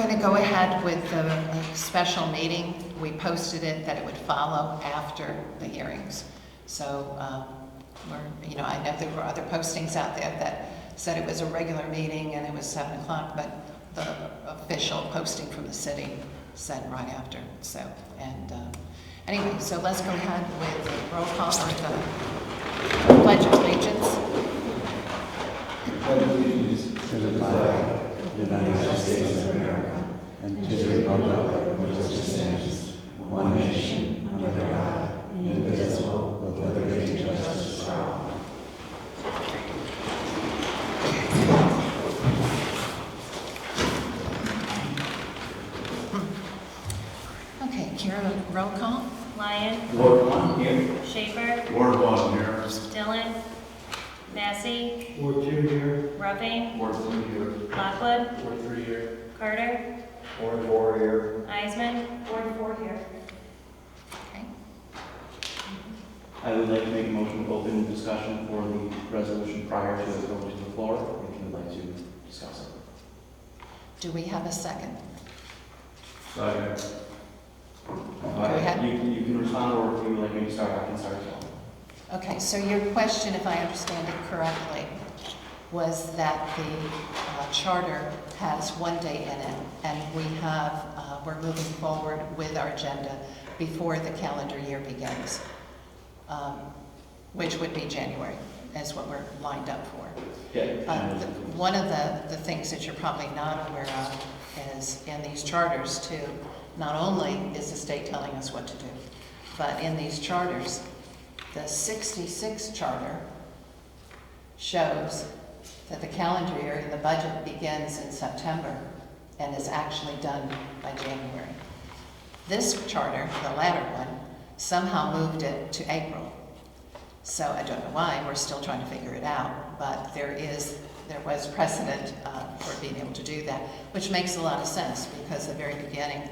going to go ahead with the special meeting. We posted it that it would follow after the hearings. So I know there were other postings out there that said it was a regular meeting and it was 7 o'clock, but the official posting from the city said right after. So, and anyway, so let's go ahead with the roll call for the Pledge of Allegiance. Pledge allegiance to the flag of the United States of America and to the republic which stands one nation under God, indivisible, with liberty and justice for all. Okay, Kara, roll call. Lyon. Ward 1 here. Schaefer. Ward 1 here. Dillon. Massey. Ward 2 here. Ruffing. Ward 3 here. Lockwood. Ward 3 here. Carter. Ward 4 here. Eisman. Ward 4 here. Okay. I would like to make a motion to open discussion for the resolution prior to it going to the floor, if you would like to discuss it. Do we have a second? Second. Go ahead. You can respond, or if you would like me to start, I can start as well. Okay, so your question, if I understand it correctly, was that the charter has one date in it, and we're moving forward with our agenda before the calendar year begins, which would be January, is what we're lined up for. Yeah. One of the things that you're probably not aware of is in these charters too, not only is the state telling us what to do, but in these charters, the 66 charter shows that the calendar year and the budget begins in September and is actually done by January. This charter, the latter one, somehow moved it to April. So I don't know why, we're still trying to figure it out, but there was precedent for being able to do that, which makes a lot of sense because at the very beginning,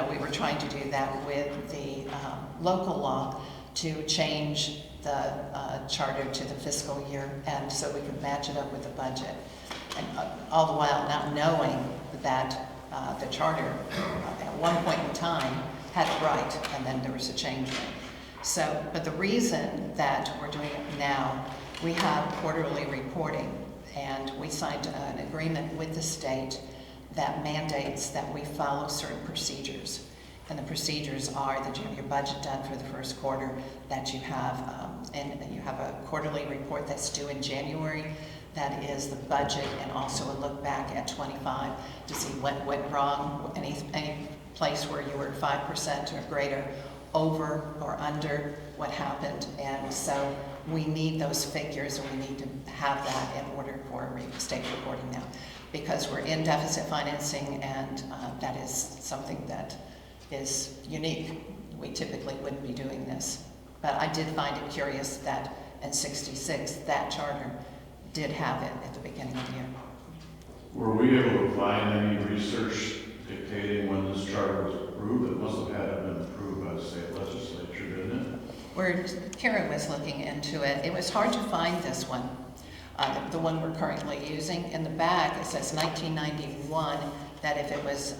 we were trying to do that with the local law to change the charter to the fiscal year, and so we could match it up with the budget. And all the while not knowing that the charter at one point in time had it right, and then there was a change made. So, but the reason that we're doing it now, we have quarterly reporting, and we signed an agreement with the state that mandates that we follow certain procedures. And the procedures are that you have your budget done for the first quarter, that you have, and you have a quarterly report that's due in January. That is the budget, and also a look back at 25 to see what went wrong, any place where you were 5% or greater over or under what happened. And so we need those figures, and we need to have that in order for state reporting now, because we're in deficit financing, and that is something that is unique. We typically wouldn't be doing this. But I did find it curious that in 66, that charter did have it at the beginning of the year. Were we able to find any research dictating when this charter was approved? It must have had to been approved by the state legislature, didn't it? Where Karen was looking into it, it was hard to find this one, the one we're currently using. In the back, it says 1991, that if it was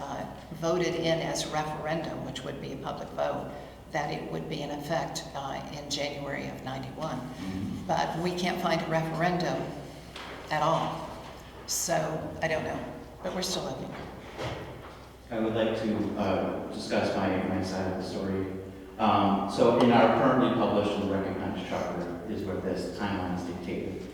voted in as referendum, which would be a public vote, that it would be in effect in January of 91. Mm-hmm. But we can't find a referendum at all. So I don't know, but we're still looking. I would like to discuss my side of the story. So in our currently published and recognized charter is where this timeline is dictated.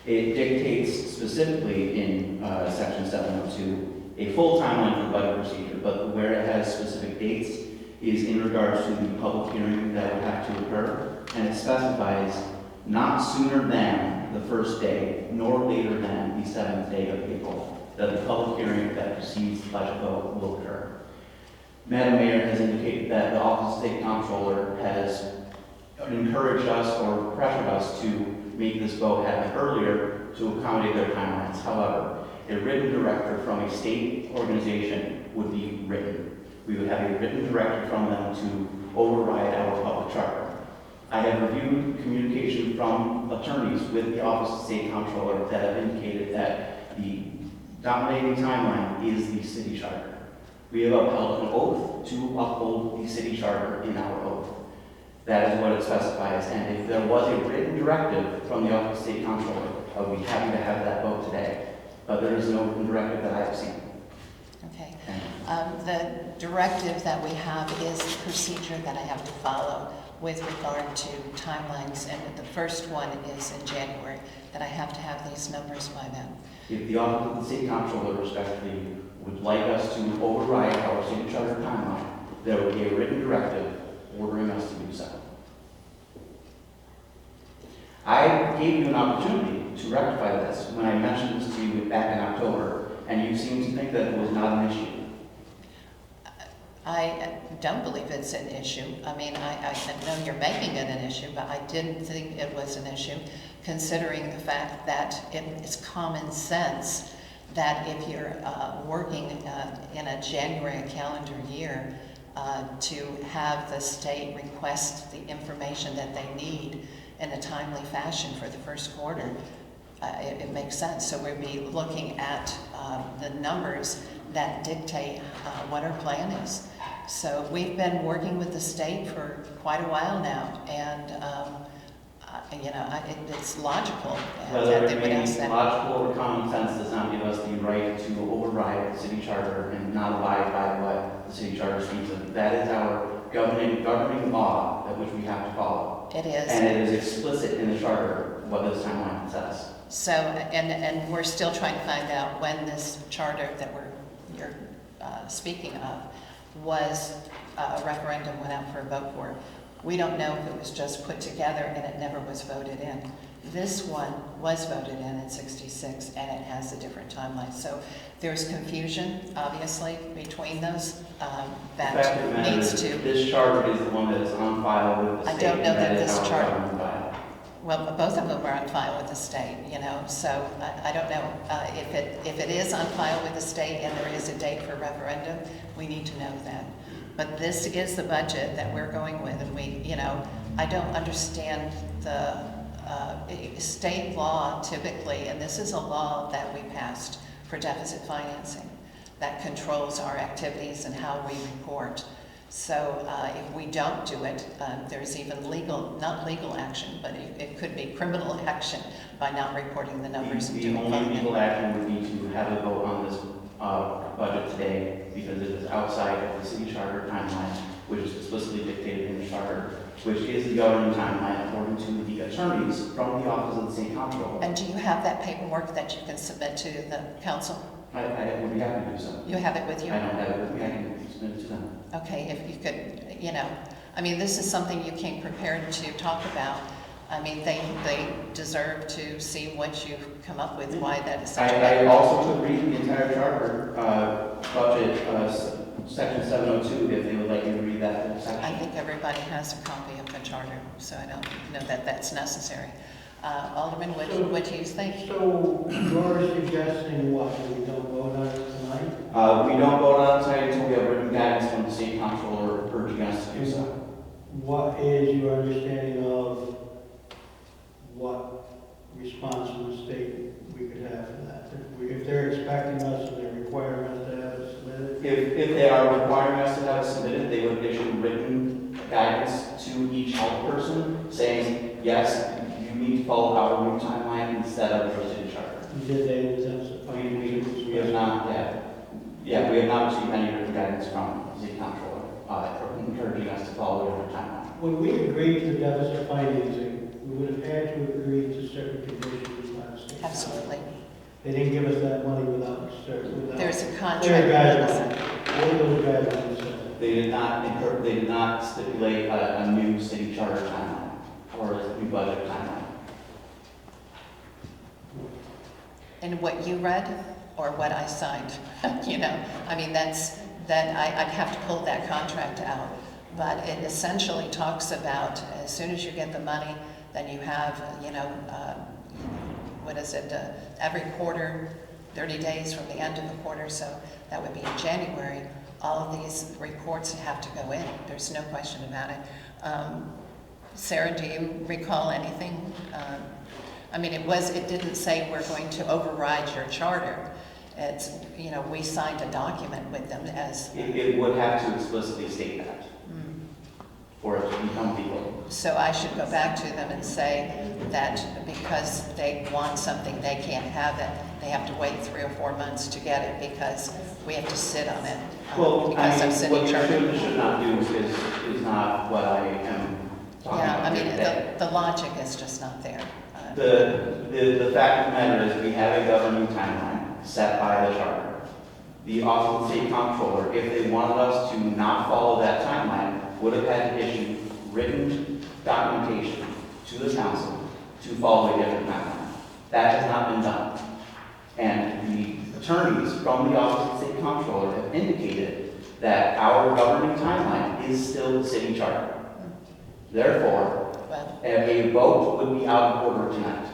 It dictates specifically in section 702 a full timeline for budget procedure, but where it has specific dates is in regards to the public hearing that would have to occur, and it specifies not sooner than the first day, nor later than the 7th day of April, that the public hearing that precedes the budget vote will occur. Madam Mayor has indicated that the Office of State Comptroller has encouraged us or pressured us to make this vote happen earlier to accommodate their timelines. However, a written directive from a state organization would be written. We would have a written directive from them to override our public charter. I have reviewed communication from attorneys with the Office of State Comptroller that have indicated that the dominating timeline is the city charter. We have upheld an oath to uphold the city charter in our oath. That is what it specifies, and if there was a written directive from the Office of State Comptroller, I would be happy to have that vote today. But there is no written directive that I have seen. Okay. The directive that we have is the procedure that I have to follow with regard to timelines, and the first one is in January, that I have to have these numbers by then. If the Office of the State Comptroller respectfully would like us to override our city charter timeline, there would be a written directive ordering us to do so. I gave you an opportunity to rectify this when I mentioned this to you back in October, and you seemed to think that it was not an issue. I don't believe it's an issue. I mean, I know you're making it an issue, but I didn't think it was an issue, considering the fact that it is common sense that if you're working in a January calendar year, to have the state request the information that they need in a timely fashion for the first quarter, it makes sense. So we'll be looking at the numbers that dictate what our plan is. So we've been working with the state for quite a while now, and it's logical Whether that it they would may ask be that. logical or common sense does not give us the right to override the city charter and not abide by what the city charter speaks of. That is our governing law that which we have to follow. It is. And it is explicit in the charter what this timeline says. So, and we're still trying to find out when this charter that you're speaking of was a referendum went out for a vote for. We don't know if it was just put together and it never was voted in. This one was voted in 66, and it has a different timeline. So there's confusion, obviously, between those. The fact of the matter Needs is, to. this charter is the one that is on file with the I state. don't know that is this our charter- governing file. Well, both of them are on file with the state, so I don't know. If it is on file with the state and there is a date for referendum, we need to know that. But this is the budget that we're going with, and I don't understand the state law typically, and this is a law that we passed for deficit financing that controls our activities and how we report. So if we don't do it, there's even not legal action, but it could be criminal action by not reporting the numbers and The doing only funding. legal action would be to have a vote on this budget today, because it is outside of the city charter timeline, which is explicitly dictated in the charter, which is the governing timeline according to the attorneys from the Office of the State Comptroller. And do you have that paperwork that you can submit to the council? I would be happy to do so. You have it with you? I don't have it with me, I can submit it to them. Okay, if you could, this is something you came prepared to talk about. I mean, they deserve to see what you've come up with, why that is such a I bad. also could read the entire charter, budget, section 702, if they would like me to read that whole section. I think everybody has a copy of the charter, so I don't know that that's necessary. Alderman, what do you think? So you're suggesting what, we don't vote on it tonight? We don't vote on it tonight until we have written guidance from the state comptroller urging us to do so. What is your understanding of what response from the state we could have for that? If they're expecting us and they're requiring us to have it submitted? If they are requiring us to have it submitted, they would issue written guidance to each health person saying, yes, you need to follow our new timeline instead of the city charter. Did they intensify? We have not yet. Yeah, we have not received any written guidance from the city comptroller encouraging us to follow a different timeline. When we agreed to deficit financing, we would have had to agree to certain conditions by the state. Absolutely. They didn't give us that money without certain. There's a Clear contract. guidelines. What are those guidelines say? They did not stipulate a new city charter timeline or a new budget timeline. And what you read or what I signed, I'd have to pull that contract out. But it essentially talks about as soon as you get the money, then you have, every quarter, 30 days from the end of the quarter, so that would be in January. All of these reports have to go in. There's no question about it. Sarah, do you recall anything? It didn't say we're going to override your charter. It's, you know, we signed a document with them as, It would have to explicitly state that mm. for it to become legal. So I should go back to them and say that because they want something, they can't have it. They have to wait 3 or 4 months to get it because we have to sit on it. Well, Because I of mean, city what you charter. should and should not do is not what I am talking Yeah, about I mean, today. the logic is just not there. The fact of the matter is, we have a governing timeline set by the charter. The office of state comptroller, if they wanted us to not follow that timeline, would have had to issue written documentation to the council to follow a different timeline. That has not been done. And the attorneys from the office of state comptroller have indicated that our governing timeline is still the city charter. Therefore, Well, a vote would be out of order tonight.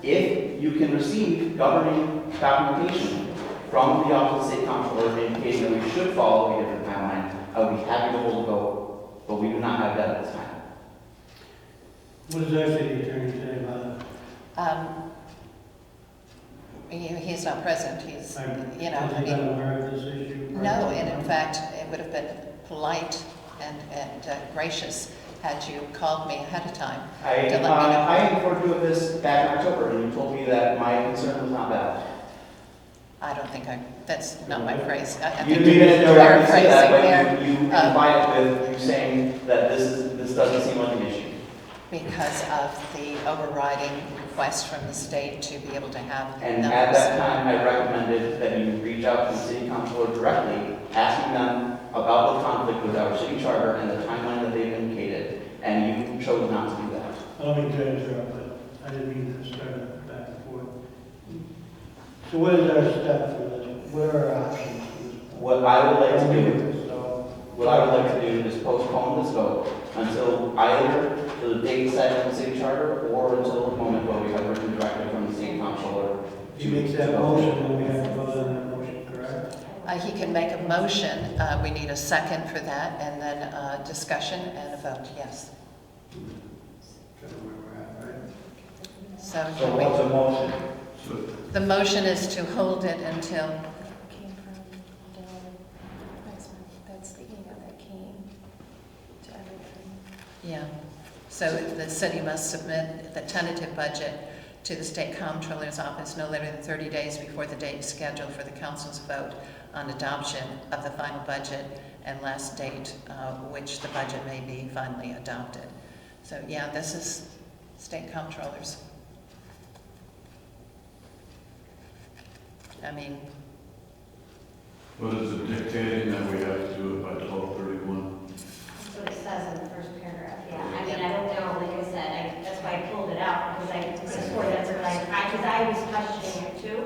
If you can receive governing documentation from the Office of State Comptroller indicating that we should follow a different timeline, I would be happy to hold a vote, but we do not have that at this time. What does our city attorney say about it? he's not present, he's, you know, Has I he been mean, aware of this issue? no, and in fact, it would have been polite and gracious had you called me ahead of time I to let me know. I informed you of this back in October, and you told me that my concern was not valid. I don't think that's not my phrase. I You think didn't you're directly say that, paraphrasing but you there, implied it with you saying that this doesn't seem like an issue. because of the overriding request from the state to be able to have And numbers. at that time, I recommended that you reach out to the city comptroller directly, asking them about the conflict with our city charter and the timeline that they've indicated, and you chose not to do that. I don't mean to interrupt, but I didn't mean to start it back and forth. So what is our step for this? What are our options? What I would like to do, So, what I would like to do is postpone this vote until either the date set in the city charter or until the moment where we have written directly from the city comptroller. if he makes that motion, then we have to vote on that motion, correct? He can make a motion, we need a second for that, and then discussion and a vote, yes. Kind of where we're at, right? So So can we- what's a motion? So, the motion is to hold it until, Came from Dylan Weissman. That's the email that came to everybody. yeah. So the city must submit the tentative budget to the state comptroller's office no later than 30 days before the date scheduled for the council's vote on adoption of the final budget and last date which the budget may be finally adopted. So yeah, this is state comptrollers. I mean, what is it dictating that we have to do it by 12/31? That's what it says in the first paragraph, yeah. I mean, I don't know, like I said, that's why I pulled it out, because I swore that's what because I was questioning it too,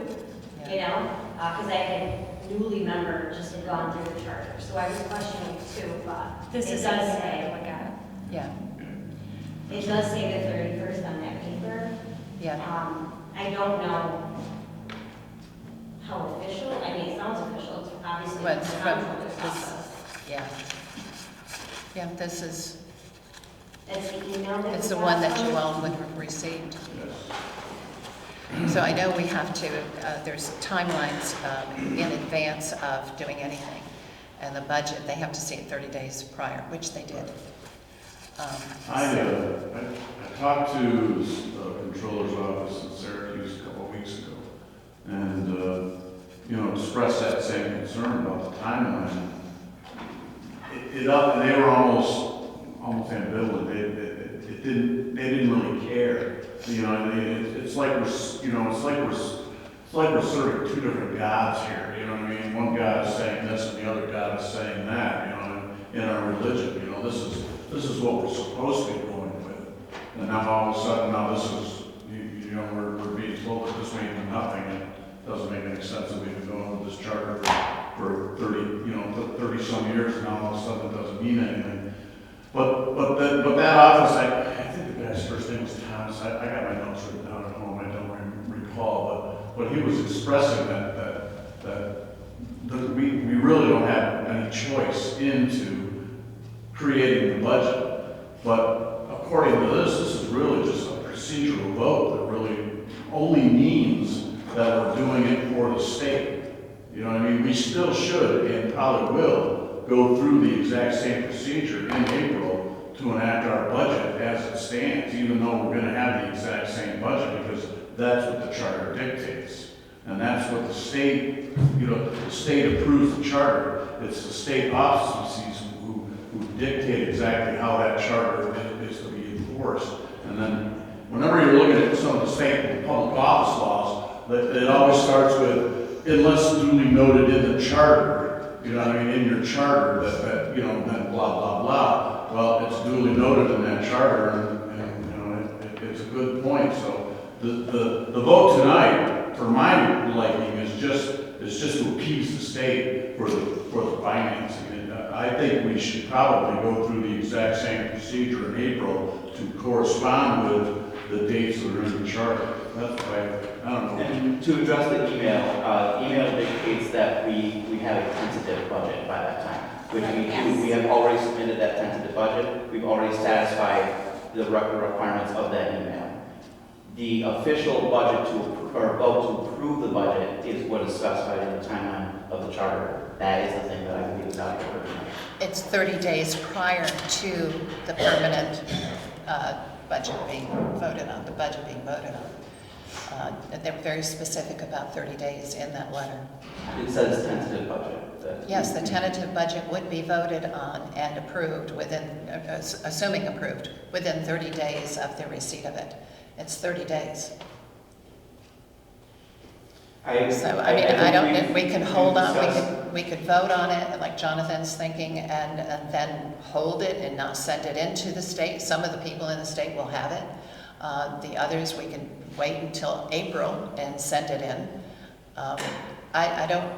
yeah. you know? Because I had newly member just had gone through the charter, so I was questioning it too, but This it is does what say, I got. Yeah, it does say the 31st on that paper. yeah. I don't know how official, I mean, it sounds official, it's obviously But it's the from comptroller's this- office. Yeah. Yeah, this is, That's the email that it's we the one got that you from all would have received. Yes. So I know we have to, there's timelines in advance of doing anything. And the budget, they have to see it 30 days prior, which they did. I talked to the controller's office in Syracuse a couple of weeks ago, and, expressed that same concern about the timeline. And they were almost ambivalent. They didn't really care. It's like we're serving two different gods here. You know what I mean? One God is saying this, and the other God is saying that. In our religion, this is what we're supposed to be going with. And now all of a sudden, this is we're being told that this may mean nothing. It doesn't make any sense that we've been going with this charter for 30 some years, and now all of a sudden it doesn't mean anything. But that office, I think the guy's first name was Thomas. I got my notes written down at home. I don't recall, but he was expressing that we really don't have any choice into creating the budget. But according to this is really just a procedural vote that really only means that we're doing it for the state. You know what I mean? We still should, and probably will, go through the exact same procedure in April to enact our budget as it stands, even though we're gonna have the exact same budget, because that's what the charter dictates. And that's what the state, the state approves the charter. It's the state offices who dictate exactly how that charter is to be enforced. And then, whenever you're looking at some of the state and public office laws, it always starts with, unless duly noted in the charter, you know what I mean, in your charter, that then blah, blah, blah. Well, it's duly noted in that charter, and it's a good point. So the vote tonight, for my liking, is just to appease the state for the financing. And I think we should probably go through the exact same procedure in April to correspond with the dates that are in the charter. That's why, I don't know. And to address the email dictates that we have a tentative budget by that time, which we do. Yes. We have already submitted that tentative budget. We've already satisfied the requirements of that email. The official budget or vote to approve the budget is what is specified in the timeline of the charter. That is the thing that I believe is valuable. It's 30 days prior to the permanent budget being voted on, the budget being voted on. They're very specific about 30 days in that letter. It says tentative budget. Yes, the tentative budget would be voted on and approved within, assuming approved, within 30 days of the receipt of it. It's 30 days. So, I mean, I don't know, we could hold on, we could vote on it, like Jonathan's thinking, and then hold it and not send it into the state. Some of the people in the state will have it. The others, we can wait until April and send it in. I don't,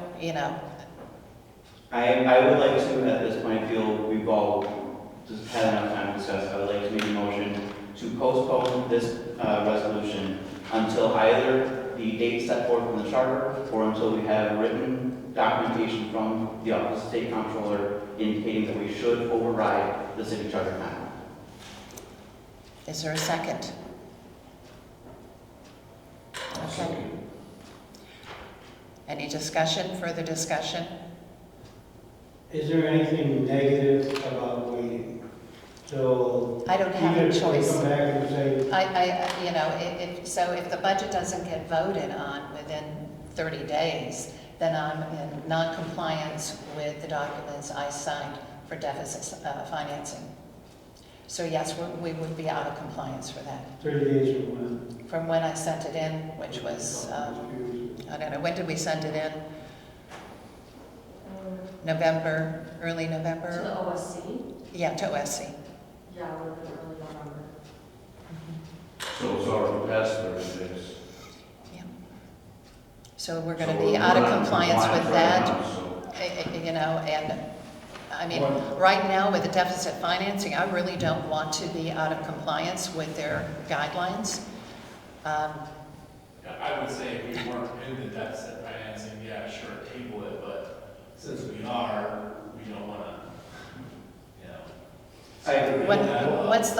I would like to, at this point, feel we've all just had enough time to discuss. I would like to make a motion to postpone this resolution until either the date set forth in the charter or until we have written documentation from the Office of State Comptroller indicating that we should override the city charter timeline. Is there a second? Okay. Any discussion, further discussion? Is there anything negative about waiting? So I don't have a even if choice. we come back and say, If the budget doesn't get voted on within 30 days, then I'm in non-compliance with the documents I signed for deficit financing. So yes, we would be out of compliance for that. 30 days from when? From when I sent it in, which was, I don't know, when did we send it in? November, early To November? the OSC? Yeah, to OSC. Yeah, we're early November. So it's already past 30 days. Yeah. So we're going So to be we're out of not in compliance with compliance that. right now, so- And I mean, right now with the deficit financing, I really don't want to be out of compliance with their guidelines. Yeah, I would say if we weren't in the deficit financing, yeah, sure, table it, but since we are, we don't want to, I agree. What's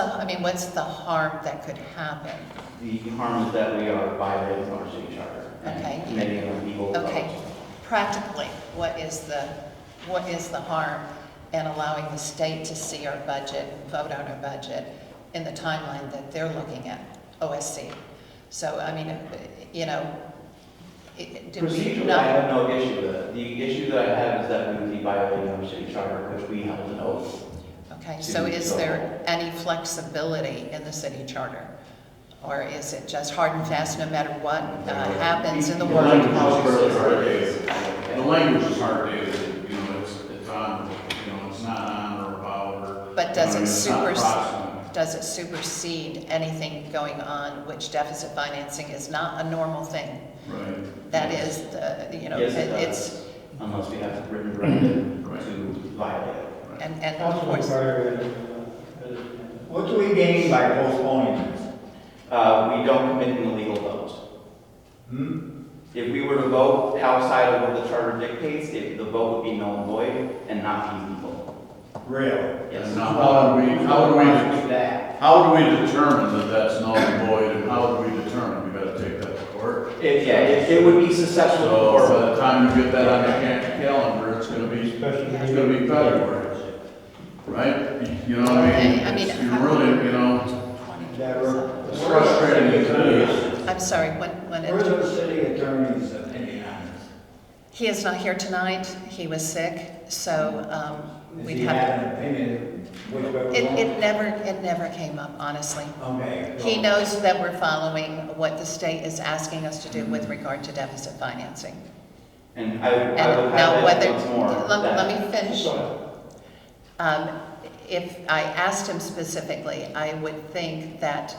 the harm that could happen? The harm is that we are violating our city charter Okay. and making it illegal. Okay, practically, what is the harm in allowing the state to see our budget, vote on our budget in the timeline that they're looking at, OSC? So, I mean, did we Procedurally, I not? have no issue with it. The issue that I have is that we would be violating our city charter, which we held an oath. Okay, so is there any flexibility in the city charter? Or is it just hard and fast no matter what happens in the The world? language is really hard dated. The language is hard dated, it's on, it's not on or about or. But does it it's not approximate. does it supersede anything going on, which deficit financing is not a normal thing? Right. That is, Yes, it does, unless we have a written directive to violate it. and of Councilman course, Carter, has- What do we gain by postponing this? We don't commit an illegal vote. If we were to vote outside of what the charter dictates, the vote would be null and void and not be legal. Really? Yes. And now, how do we determine that that's null and void, and how do we determine? We gotta take that to court? It would be susceptible So for, by the time you get that on your calendar, it's gonna be February, right? You know what I mean? I mean, It's- You really, you know, it's frustrating as it is. I'm sorry, when Where's it, the city attorney's opinion on this? he is not here tonight, he was sick, so Does we'd he have, have an opinion which way we're going? it never came up, honestly. Okay. He knows that we're following what the state is asking us to do with regard to deficit financing. and I would And now highlight whether, once more that. let me finish. If I asked him specifically, I would think that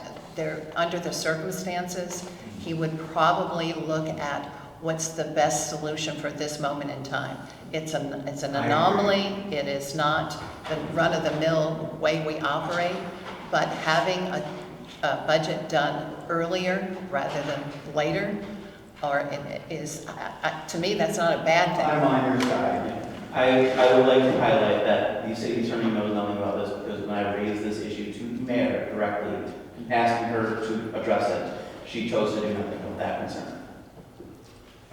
under the circumstances, he would probably look at what's the best solution for this moment in time. It's an anomaly, it is not the run-of-the-mill way we operate, but having a budget done earlier rather than later, to me, that's not a bad thing. I'm on your side. I would like to highlight that the city attorney knows nothing about this because when I raised this issue to the mayor directly, asking her to address it, she chose to do nothing with that concern.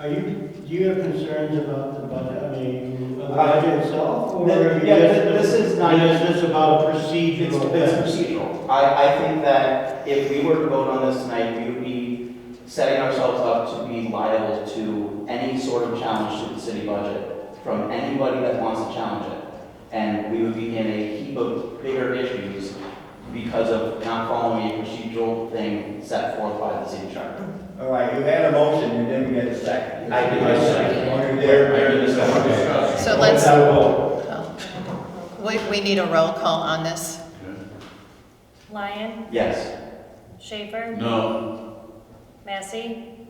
Do you have concerns about the budget, I mean, the budget itself, or? This is not. Is this about a It's procedural? procedural. I think that if we were to vote on this tonight, we would be setting ourselves up to be liable to any sort of challenge to the city budget from anybody that wants to challenge it. And we would be in a heap of bigger issues because of not following a procedural thing set forth by the city charter. All right, you had a motion, you didn't get a second. I did a second. Oh, you did? I did a second. Okay. So let's, Have a vote. we need a roll call on this. Lyon, Yes. Schaefer, No, Massey,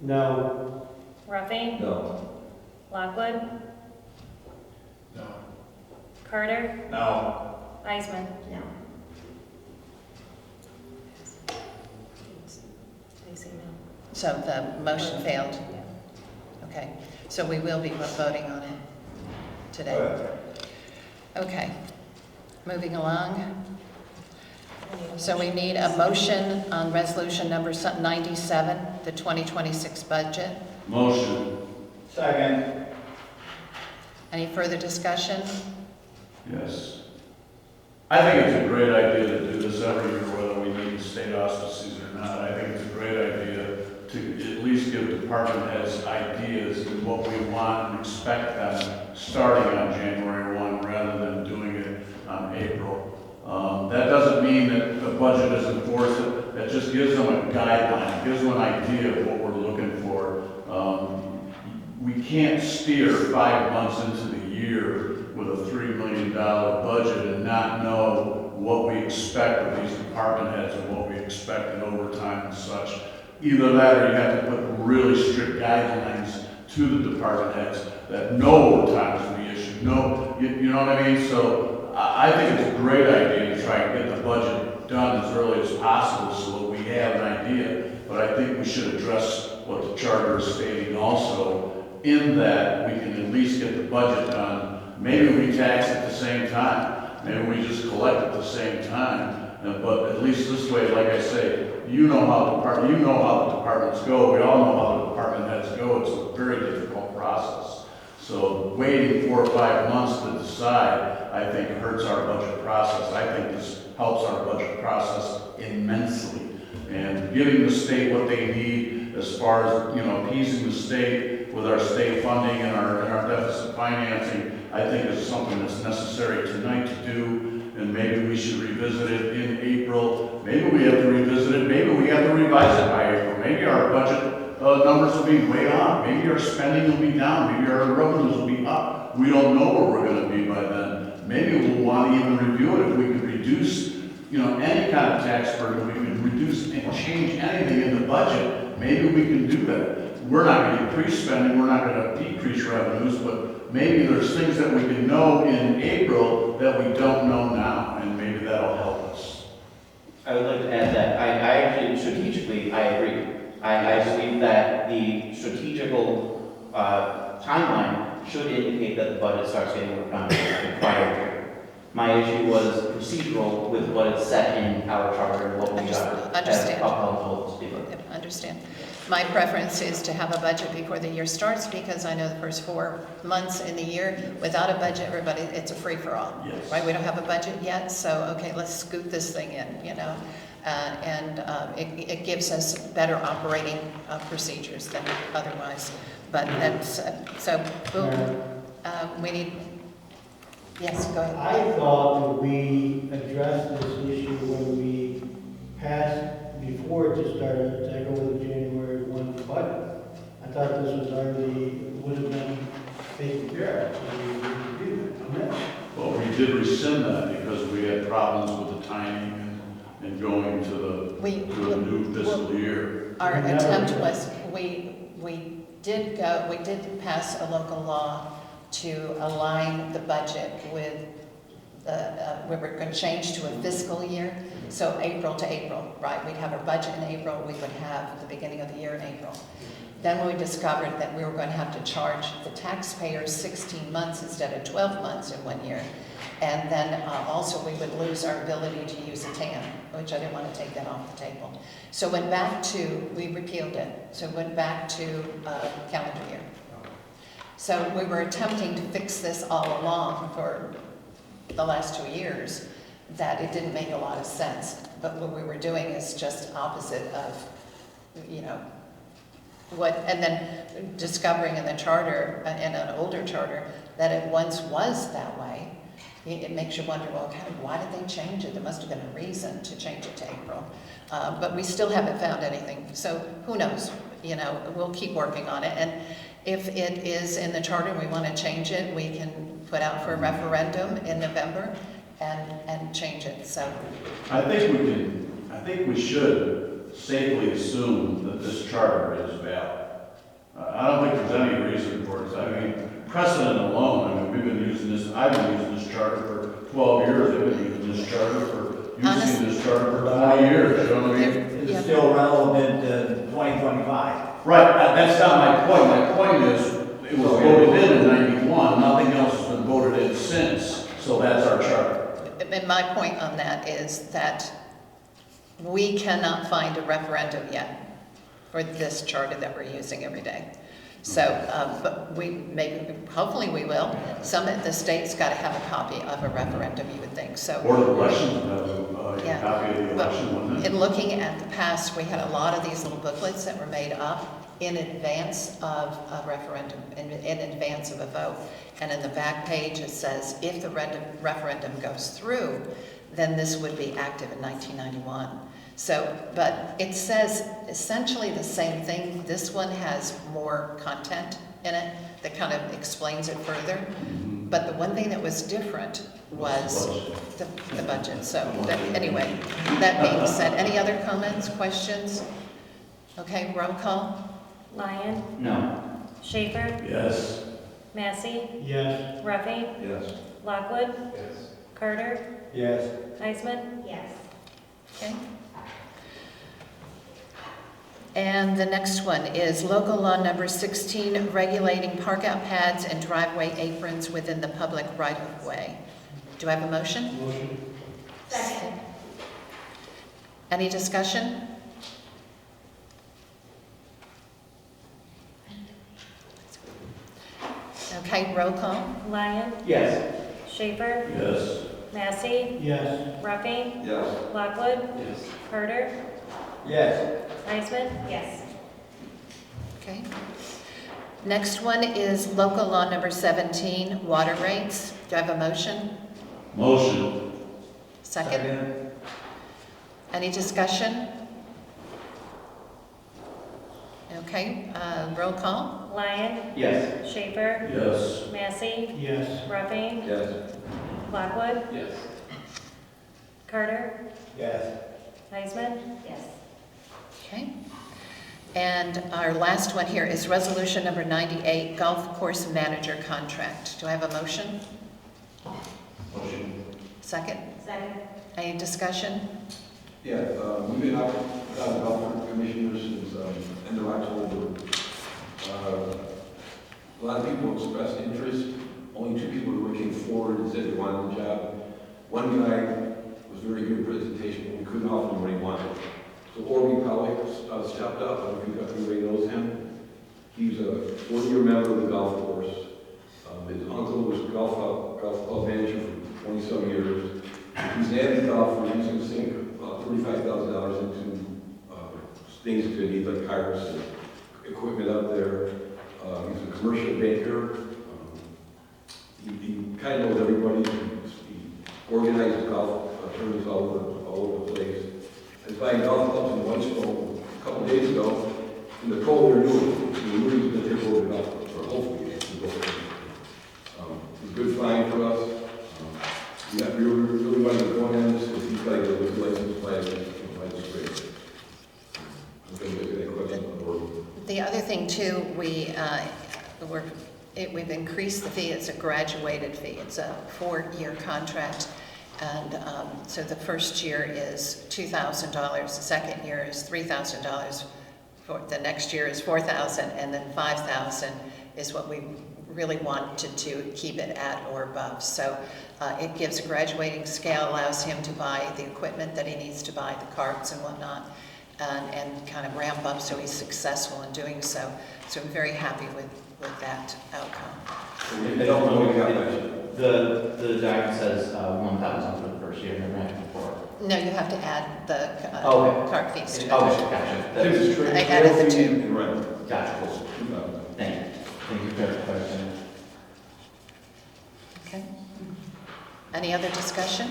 No, Ruffing, No. Lockwood, No. Carter, No. Eisman. They say no. So the motion failed. Okay, so we will be voting on it today. Okay, moving along. So we need a motion on resolution number 97, the 2026 budget. motion, Second. Any further discussion? yes. I think it's a great idea to do this every year, whether we need state auspices or not. I think it's a great idea to at least give department heads ideas of what we want and expect them starting on January 1 rather than doing it on April. That doesn't mean that the budget is enforced, it just gives them a guideline, gives them an idea of what we're looking for. We can't steer 5 months into the year with a $3 million budget and not know what we expect of these department heads and what we expect in overtime and such. Either that or you have to put really strict guidelines to the department heads that no overtime is to be issued. No, you know what I mean? So I think it's a great idea to try and get the budget done as early as possible so that we have an idea. But I think we should address what the charter is stating also, in that we can at least get the budget done. Maybe we tax at the same time. Maybe we just collect at the same time. But at least this way, like I say, you know how the departments go. We all know how the department heads go. It's a very difficult process. So waiting 4 or 5 months to decide, I think hurts our budget process. I think this helps our budget process immensely. And giving the state what they need as far as, appeasing the state with our state funding and our deficit financing, I think is something that's necessary tonight to do. And maybe we should revisit it in April. Maybe we have to revisit it. Maybe we have to revise it by April. Maybe our budget numbers will be way up. Maybe our spending will be down. Maybe our revenues will be up. We don't know where we're going to be by then. Maybe we'll want to even review it if we could reduce, any kind of tax burden. We can reduce and change anything in the budget. Maybe we can do that. We're not going to increase spending. We're not going to decrease revenues, but maybe there's things that we can know in April that we don't know now, and maybe that'll help us. I would like to add that I actually, strategically, I agree. I believe that the strategical timeline should indicate that the budget starts getting worked on in the prior year. My issue was procedural with what is set in our charter, what we are Understand. upheld to do. I understand. My preference is to have a budget before the year starts, because I know the first 4 months in the year, without a budget, everybody, it's a free-for-all. Yes. Right, we don't have a budget yet, so, okay, let's scoot this thing in, you know? It gives us better operating procedures than otherwise. But that's, so, boom, we need, yes, go ahead. I thought that we addressed this issue when we passed, before it just started, to go with the January 1 budget. I thought this was already, would have been taken care of, so we didn't do that. Well, we did rescind that because we had problems with the timing and going to the new fiscal year. Our attempt was, we did pass a local law to align the budget with, we were going to change to a fiscal year, so April to April, right? We'd have our budget in April, we would have the beginning of the year in April. Then we discovered that we were going to have to charge the taxpayers 16 months instead of 12 months in 1 year. And then also we would lose our ability to use a TAM, which I didn't want to take that off the table. So went back to, we repealed it, so went back to calendar year. So we were attempting to fix this all along for the last 2 years, that it didn't make a lot of sense. But what we were doing is just opposite of, you know, what, and then discovering in the charter, in an older charter, that it once was that way. It makes you wonder, well, okay, why did they change it? There must have been a reason to change it to April. But we still haven't found anything, so who knows? You know, we'll keep working on it. And if it is in the charter and we want to change it, we can put out for a referendum in November and change it, so. I think we should safely assume that this charter is valid. I don't think there's any reason for it. I mean, precedent alone, I mean, we've been using this, I've been using this charter for 12 years, I've been using this charter for 20 years, you know what I mean? It's still relevant in 2025. Right, that's not my point. My point is, it was voted in 91, nothing else has been voted in since, so that's our charter. And my point on that is that we cannot find a referendum yet for this charter that we're using every day. So, but we maybe, hopefully we will. The state's got to have a copy of a referendum, you would think, so. Or the elections would have a Yeah. copy of the election, wouldn't it? In looking at the past, we had a lot of these little booklets that were made up in advance of a referendum, in advance of a vote. And in the back page, it says, if the referendum goes through, then this would be active in 1991. So, but it says essentially the same thing. This one has more content in it that kind of explains it further. But the one thing that was different was the budget. So anyway, that being said, any other comments, questions? Okay, roll call. Lyon, No. Schaefer, Yes. Massey, Yes. Ruffey, Yes. Lockwood, Yes. Carter, Yes. Heisman. Yes. Okay. And the next one is local law number 16, regulating parkout pads and driveway aprons within the public right-of-way. Do I have a motion? Motion. Second. Any discussion? Okay, roll call. Lyon, Yes. Schaefer, Yes. Massey, Yes. Ruffey, Yes. Lockwood, Yes. Carter, Yes. Heisman. Yes. Okay. Next one is local law number 17, water rates. Do I have a motion? Motion. Second? Any discussion? Okay, roll call. Lyon, Yes. Schaefer, Yes. Massey, Yes. Ruffey, Yes. Lockwood, Yes. Carter, Yes. Heisman. Yes. Okay. And our last one here is resolution number 98, golf course manager contract. Do I have a motion? Motion. Second? Second. Any discussion? Yeah, we've been out without government commissioners since end of October. A lot of people expressed interest. Only 2 people who came forward and said they wanted the job. One guy was very good at presentation, but we couldn't offer him what he wanted. So Orby Powell stepped up. I don't know if anybody knows him. He's a 40-year member of the golf course. His uncle was a golf club manager for 20-some years. He's an avid golfer. He's going to sink about $35,000 into things that need, like carts and equipment up there. He's a commercial banker. He kind of knows everybody. He organizes golf tournaments all over the place. I was buying golf clubs in Whitestone a couple days ago, and the cold they're doing, the Rudy's going to take over the golf clubs, or hopefully it's going to go. It's a good find for us. Yeah, we really wanted to go on this because he's got to get his license by the spring. I'm going to get a question on the board. The other thing too, we've increased the fee. It's a graduated fee. It's a 4-year contract. And so the first year is $2,000, the second year is $3,000, the next year is $4,000, and then $5,000 is what we really wanted to keep it at or above. So it gives a graduating scale, allows him to buy the equipment that he needs to buy, the carts and whatnot, and kind of ramp up so he's successful in doing so. So I'm very happy with that outcome. I don't know, the document says 1,000 for the first year, and then after 4. No, you have to add the Okay. cart fees to it. Oh, gotcha. I added the 2. Right. Gotcha. Thank you. Thank you for clarifying. Okay. Any other discussion?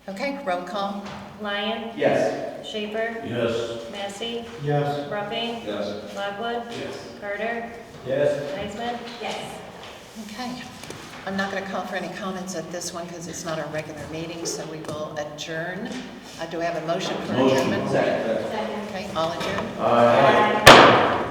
Okay, roll call. Lyon, Yes. Schaefer, Yes. Massey, Yes. Ruffing, Yes. Lockwood, Yes. Carter, Yes. Heisman. Yes. Okay. I'm not going to call for any comments at this one because it's not a regular meeting, so we will adjourn. Do I have a motion for adjournment? Second. Second. Okay, all adjourned? Aye.